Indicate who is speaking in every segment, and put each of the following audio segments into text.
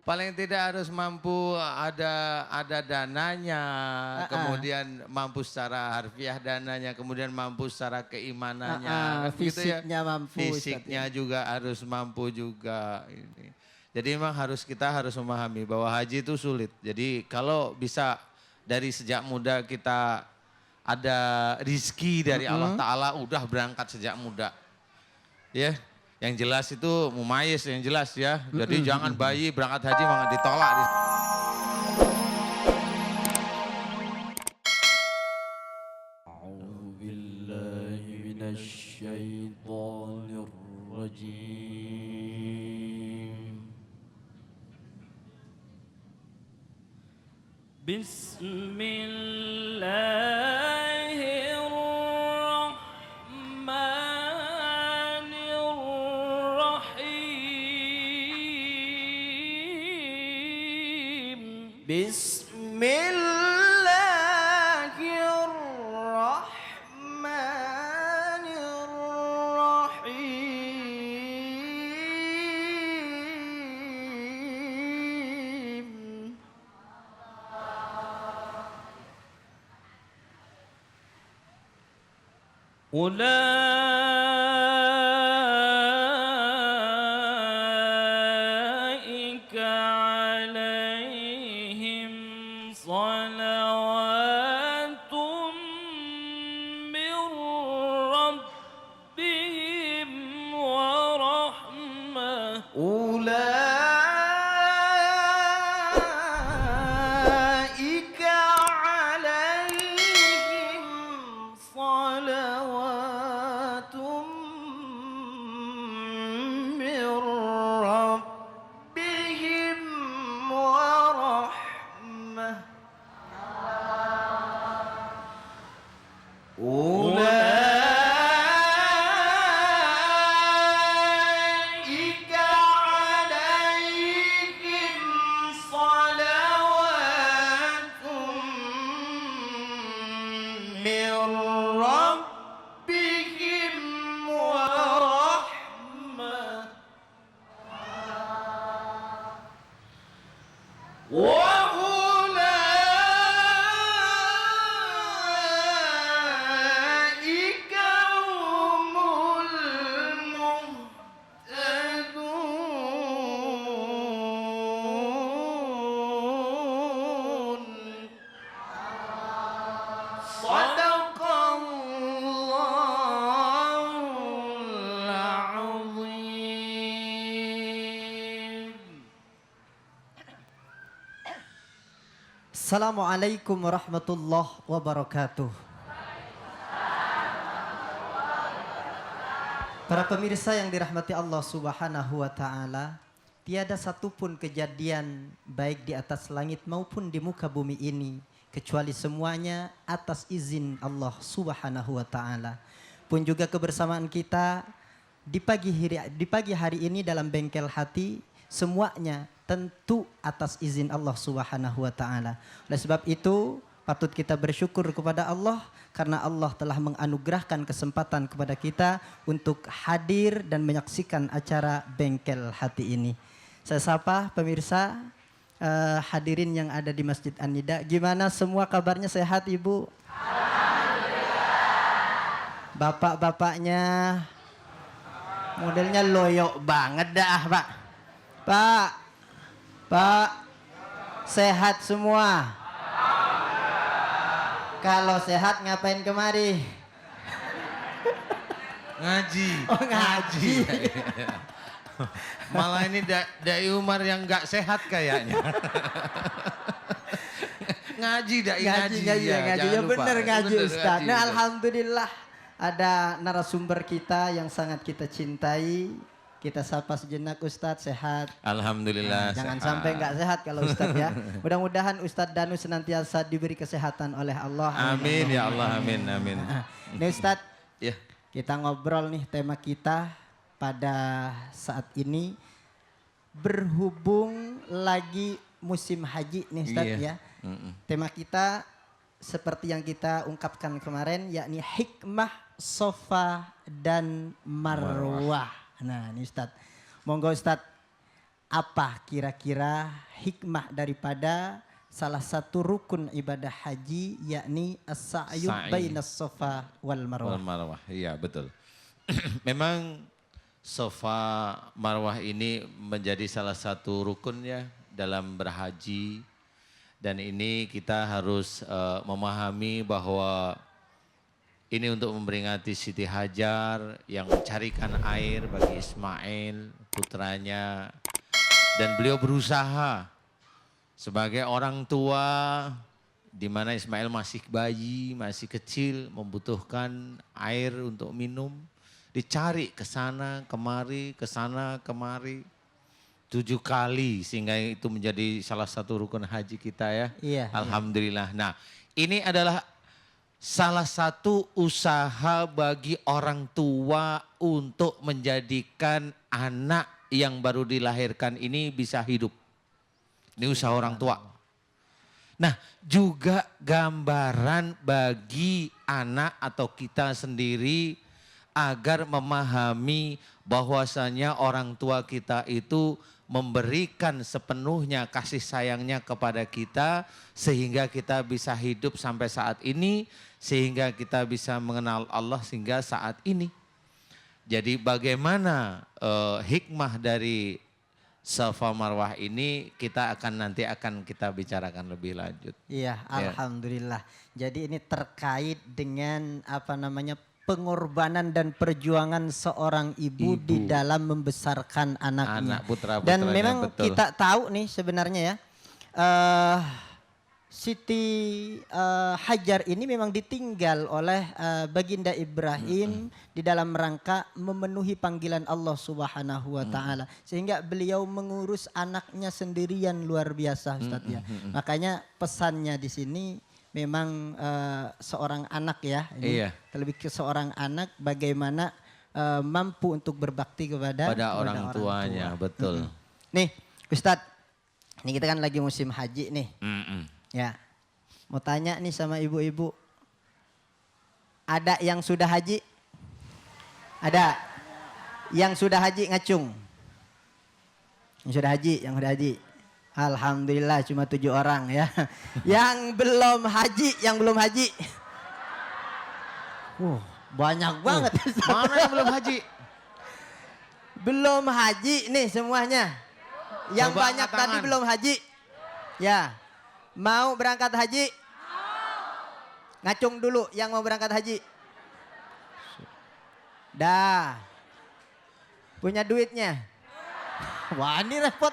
Speaker 1: Paling tidak harus mampu ada dananya, kemudian mampu secara harfiah dananya, kemudian mampu secara keimanannya. Kan
Speaker 2: fisiknya
Speaker 1: gitu ya.
Speaker 2: mampu.
Speaker 1: Fisiknya juga harus mampu juga. Ini. Jadi memang kita harus memahami bahwa haji itu sulit. Jadi kalau bisa dari sejak muda kita ada rizki dari Allah Ta'ala udah berangkat sejak muda. Ya. Yang jelas itu mumayyiz yang jelas ya. Jadi jangan bayi berangkat haji malah ditolak.
Speaker 2: A'udzu billahi minasy syaithanir rajim. Bismillahirrahmanirrahim. أولئك عليهم صلوات من ربهم ورحمة أولئك عليهم صلوات من ربهم ورحمة أولئك عليهم صلوات من ربهم ورحمة وأولئك هم المهتدون صدق الله العظيم. Assalamualaikum warahmatullahi wabarakatuh. Para pemirsa yang dirahmati Allah Subhanahu wa taala, tiada satupun kejadian baik di atas langit maupun di muka bumi ini kecuali semuanya atas izin Allah Subhanahu wa taala. Pun juga kebersamaan kita di pagi hari ini dalam bengkel hati semuanya tentu atas izin Allah Subhanahu wa taala. Oleh sebab itu patut kita bersyukur kepada Allah karena Allah telah menganugerahkan kesempatan kepada kita untuk hadir dan menyaksikan acara bengkel hati ini. Saya sapa pemirsa hadirin yang ada di Masjid An-Nida. Gimana semua kabarnya, sehat Ibu? Alhamdulillah. Bapak-bapaknya modelnya loyok banget dah, Pak. Pak, sehat semua? Kalau sehat ngapain kemari?
Speaker 1: Ngaji.
Speaker 2: Oh, ngaji.
Speaker 1: Malah ini Dai Umar yang nggak sehat kayaknya. ngaji
Speaker 2: Ya,
Speaker 1: jangan lupa.
Speaker 2: bener ngaji
Speaker 1: Bener,
Speaker 2: Ustaz.
Speaker 1: ngaji,
Speaker 2: Nah,
Speaker 1: bener.
Speaker 2: alhamdulillah ada narasumber kita yang sangat kita cintai. Kita sapa sejenak, Ustadz, sehat?
Speaker 1: Alhamdulillah.
Speaker 2: Jangan
Speaker 1: sehat.
Speaker 2: sampai nggak sehat kalau Ustadz ya. Mudah-mudahan Ustadz Danu senantiasa diberi kesehatan oleh Allah.
Speaker 1: Amin ya Allah, amin amin.
Speaker 2: Nih Ustadz,
Speaker 1: Ya.
Speaker 2: kita ngobrol nih tema kita pada saat ini berhubung lagi musim haji nih Ustadz
Speaker 1: Iya.
Speaker 2: ya. Tema kita seperti yang kita ungkapkan kemarin yakni hikmah Safa dan Marwah. Nah ini Ustadz, monggo Ustadz apa kira-kira hikmah daripada salah satu rukun ibadah haji, yakni as-sa'yu bainas safa wal marwah.
Speaker 1: Wal marwah, iya betul. Memang Safa Marwah ini menjadi salah satu rukun ya dalam berhaji. Dan ini kita harus memahami bahwa ini untuk memperingati Siti Hajar yang mencarikan air bagi Ismail putranya. Dan beliau berusaha sebagai orang tua di mana Ismail masih bayi, masih kecil, membutuhkan air untuk minum. Dicari ke sana kemari, ke sana kemari 7 kali sehingga itu menjadi salah satu rukun haji kita ya.
Speaker 2: Iya.
Speaker 1: Alhamdulillah. Nah, ini adalah salah satu usaha bagi orang tua untuk menjadikan anak yang baru dilahirkan ini bisa hidup. Ini usaha orang tua. Nah, juga gambaran bagi anak atau kita sendiri agar memahami bahwasanya orang tua kita itu memberikan sepenuhnya kasih sayangnya kepada kita sehingga kita bisa hidup sampai saat ini, sehingga kita bisa mengenal Allah sehingga saat ini. Jadi bagaimana hikmah dari Safa Marwah ini kita nanti akan kita bicarakan lebih lanjut.
Speaker 2: Iya, alhamdulillah. Jadi ini terkait dengan pengorbanan dan perjuangan seorang ibu di dalam membesarkan anaknya.
Speaker 1: Anak putra-putranya,
Speaker 2: dan memang
Speaker 1: betul.
Speaker 2: kita tahu nih sebenarnya ya, Siti Hajar ini memang ditinggal oleh Baginda Ibrahim di dalam rangka memenuhi panggilan Allah Subhanahu wa taala. Sehingga beliau mengurus anaknya sendirian luar biasa, Ustaz ya. Makanya pesannya di sini memang seorang anak ya, ini
Speaker 1: Iya.
Speaker 2: terlebih ke seorang anak bagaimana mampu untuk berbakti kepada
Speaker 1: orang tuanya, betul.
Speaker 2: Nih, Ustadz, ini kita kan lagi musim haji nih. Ya, mau tanya nih sama ibu-ibu, ada yang sudah haji? Ada? Yang sudah haji ngacung? Yang sudah haji? Alhamdulillah cuma 7 orang ya. Yang belum haji? Banyak banget.
Speaker 1: Mana yang belum haji?
Speaker 2: Belum haji nih semuanya. Yang
Speaker 1: Coba
Speaker 2: banyak
Speaker 1: angkat
Speaker 2: tadi
Speaker 1: tangan.
Speaker 2: belum haji. Ya. Mau berangkat haji? Ngacung dulu yang mau berangkat haji. Dah. Punya duitnya? Wah, ini repot.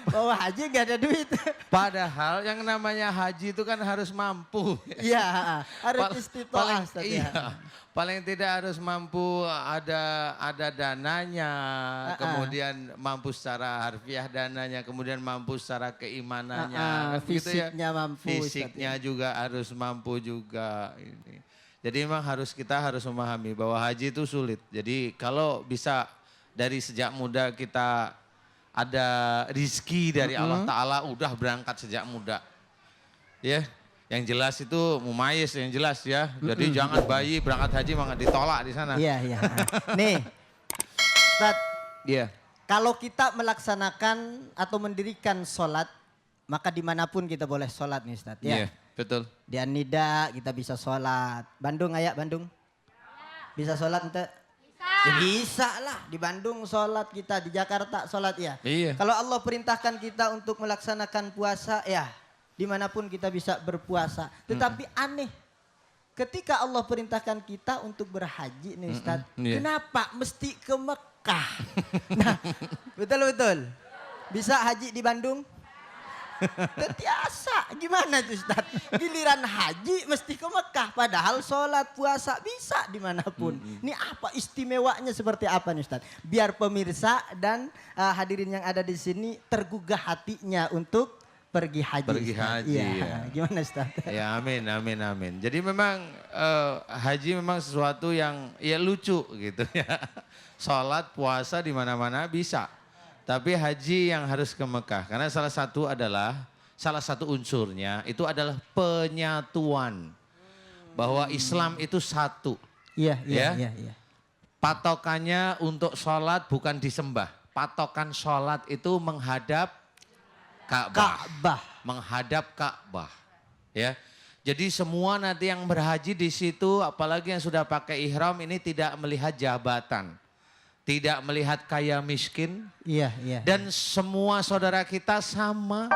Speaker 2: Bawa haji gak ada duit.
Speaker 1: Padahal yang namanya haji itu kan harus mampu.
Speaker 2: Iya, harus istiqomah.
Speaker 1: Paling tidak harus mampu ada dananya, kemudian mampu secara harfiah dananya, kemudian mampu secara keimanannya, kan begitu ya.
Speaker 2: Fisiknya mampu.
Speaker 1: Fisiknya juga harus mampu juga ini. Jadi memang kita harus memahami bahwa haji itu sulit. Jadi kalau bisa dari sejak muda kita ada rizki dari Allah Ta'ala udah berangkat sejak muda. Ya, yang jelas itu mumayyiz yang jelas ya. Jadi jangan bayi berangkat haji malah ditolak di sana.
Speaker 2: Iya. Nih, Ustaz.
Speaker 1: Iya.
Speaker 2: Kalau kita melaksanakan atau mendirikan sholat, maka dimanapun kita boleh sholat nih Ustaz. Ya.
Speaker 1: Iya, betul.
Speaker 2: Di An-Nida kita bisa sholat. Bandung ayak Bandung? Bisa sholat ente? Ya bisa lah, di Bandung sholat kita, di Jakarta sholat ya.
Speaker 1: Iya.
Speaker 2: Kalau Allah perintahkan kita untuk melaksanakan puasa ya, dimanapun kita bisa berpuasa. Tetapi aneh, ketika Allah perintahkan kita untuk berhaji nih Ustaz, kenapa mesti ke Mekah? Nah, betul. Bisa haji di Bandung? Biasa, gimana tuh Ustaz? Giliran haji mesti ke Mekah, padahal sholat puasa bisa dimanapun. Ini apa istimewanya seperti apa nih Ustaz? Biar pemirsa dan hadirin yang ada di sini tergugah hatinya untuk pergi haji.
Speaker 1: Iya.
Speaker 2: Gimana Ustaz?
Speaker 1: Ya amin. Jadi memang haji memang sesuatu yang ya lucu gitu ya. Sholat puasa di mana-mana bisa. Tapi haji yang harus ke Mekah karena salah satu unsurnya itu adalah penyatuan bahwa Islam itu satu.
Speaker 2: Iya.
Speaker 1: Patokannya untuk sholat bukan disembah. Patokan sholat itu menghadap Ka'bah.
Speaker 2: Ka'bah.
Speaker 1: Menghadap Ka'bah. Ya. Jadi semua nanti yang berhaji di situ, apalagi yang sudah pakai ihram ini tidak melihat jabatan. Tidak melihat kaya miskin.
Speaker 2: Iya, iya.
Speaker 1: Dan semua saudara kita sama